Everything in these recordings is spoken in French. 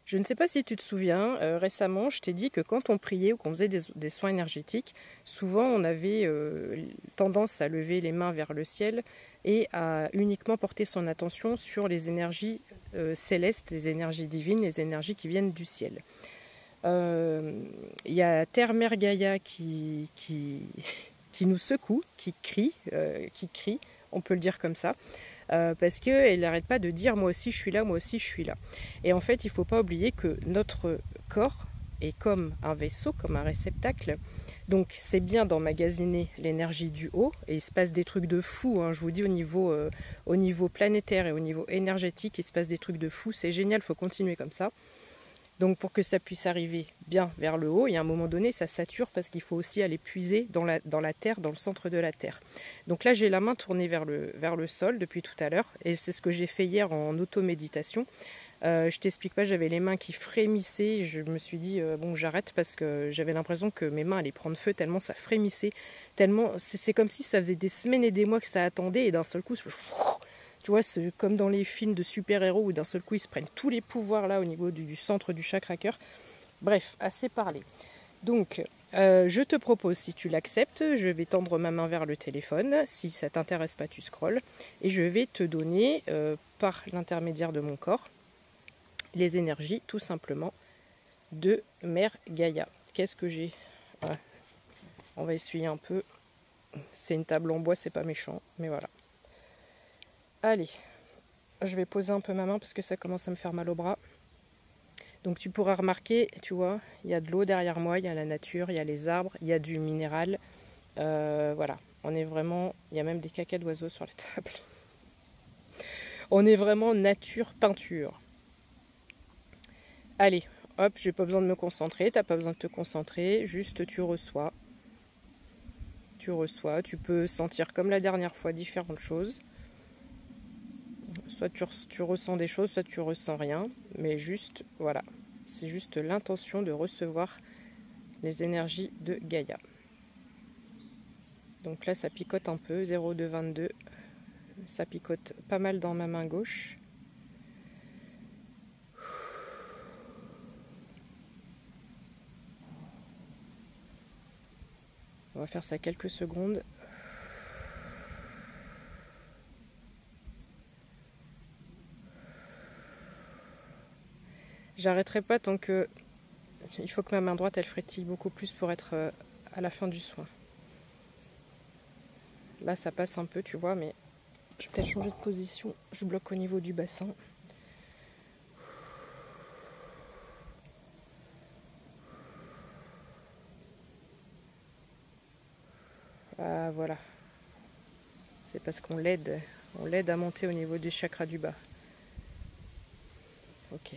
Je ne sais pas si tu te souviens, récemment, je t'ai dit que quand on priait ou qu'on faisait des soins énergétiques, souvent on avait tendance à lever les mains vers le ciel et à uniquement porter son attention sur les énergies célestes, les énergies divines, les énergies qui viennent du ciel. Il y a Terre Mère Gaïa qui nous secoue, qui crie, on peut le dire comme ça. Parce qu'elle n'arrête pas de dire moi aussi je suis là, moi aussi je suis là. Et en fait, il ne faut pas oublier que notre corps est comme un vaisseau, comme un réceptacle. Donc c'est bien d'emmagasiner l'énergie du haut, et il se passe des trucs de fou, hein, je vous dis au niveau planétaire et au niveau énergétique, il se passe des trucs de fou, c'est génial, il faut continuer comme ça. Donc pour que ça puisse arriver bien vers le haut, il y a un moment donné, ça sature parce qu'il faut aussi aller puiser dans la terre, dans le centre de la terre. Donc là, j'ai la main tournée vers le sol depuis tout à l'heure, et c'est ce que j'ai fait hier en auto-méditation. Je t'explique pas, j'avais les mains qui frémissaient, je me suis dit bon j'arrête parce que j'avais l'impression que mes mains allaient prendre feu tellement ça frémissait, tellement c'est comme si ça faisait des semaines et des mois que ça attendait, et d'un seul coup tu vois, c'est comme dans les films de super-héros où d'un seul coup ils se prennent tous les pouvoirs là au niveau du centre du chakra cœur. Bref, assez parlé. Donc, je te propose, si tu l'acceptes, je vais tendre ma main vers le téléphone. Si ça t'intéresse pas, tu scrolles. Et je vais te donner, par l'intermédiaire de mon corps, les énergies, tout simplement, de Mère Gaïa. Qu'est-ce que j'ai? Voilà. On va essuyer un peu. C'est une table en bois, c'est pas méchant, mais voilà. Allez, je vais poser un peu ma main parce que ça commence à me faire mal au bras. Donc tu pourras remarquer, tu vois, il y a de l'eau derrière moi, il y a la nature, il y a les arbres, il y a du minéral. Voilà, on est vraiment... Il y a même des cacas d'oiseaux sur la table. On est vraiment nature peinture. Allez, hop, j'ai pas besoin de me concentrer, t'as pas besoin de te concentrer, juste tu reçois. Tu reçois, tu peux sentir comme la dernière fois différentes choses. Soit tu ressens des choses, soit tu ressens rien. Mais juste, voilà. C'est juste l'intention de recevoir les énergies de Gaïa. Donc là, ça picote un peu, 0,222. Ça picote pas mal dans ma main gauche. On va faire ça quelques secondes. J'arrêterai pas tant que... Il faut que ma main droite, elle frétille beaucoup plus pour être à la fin du soin. Là, ça passe un peu, tu vois, mais je vais peut-être changer de position. Je bloque au niveau du bassin. Ah, voilà. C'est parce qu'on l'aide. On l'aide à monter au niveau des chakras du bas. Ok.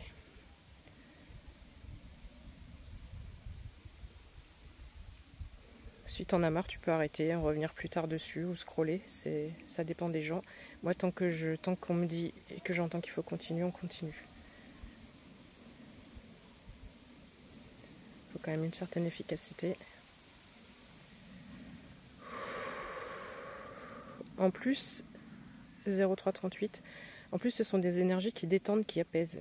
Si t'en as marre, tu peux arrêter, revenir plus tard dessus ou scroller. Ça dépend des gens. Moi, tant qu'on me dit et que j'entends qu'il faut continuer, on continue. Il faut quand même une certaine efficacité. En plus, 0,338. En plus, ce sont des énergies qui détendent, qui apaisent.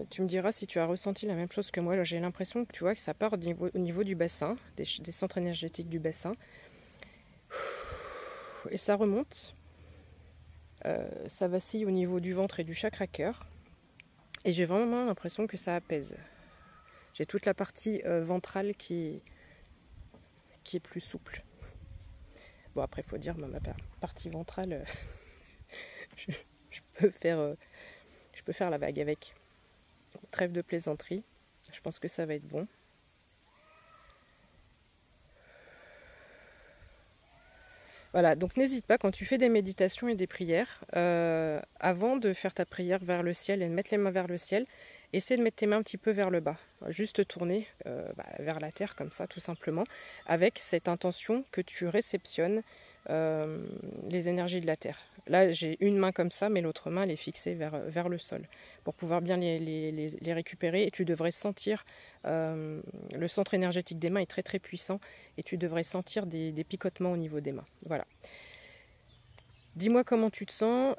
Tu me diras si tu as ressenti la même chose que moi. J'ai l'impression que tu vois que ça part au niveau du bassin, des centres énergétiques du bassin, et ça remonte. Ça vacille au niveau du ventre et du chakra cœur, et j'ai vraiment l'impression que ça apaise. J'ai toute la partie ventrale qui est plus souple. Bon, après, il faut dire, ma partie ventrale, je peux faire la vague avec. Trêve de plaisanterie. Je pense que ça va être bon. Voilà, donc n'hésite pas quand tu fais des méditations et des prières, avant de faire ta prière vers le ciel et de mettre les mains vers le ciel, essaie de mettre tes mains un petit peu vers le bas, juste tourner vers la terre comme ça tout simplement, avec cette intention que tu réceptionnes les énergies de la terre. Là j'ai une main comme ça, mais l'autre main elle est fixée vers le sol, pour pouvoir bien les récupérer, et tu devrais sentir, le centre énergétique des mains est très très puissant, et tu devrais sentir des picotements au niveau des mains. Voilà. Dis-moi comment tu te sens,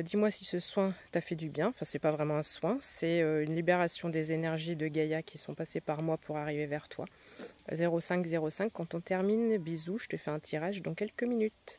dis-moi si ce soin t'a fait du bien. Enfin, c'est pas vraiment un soin, c'est une libération des énergies de Gaïa qui sont passées par moi pour arriver vers toi. 0505, quand on termine, bisous, je te fais un tirage dans quelques minutes.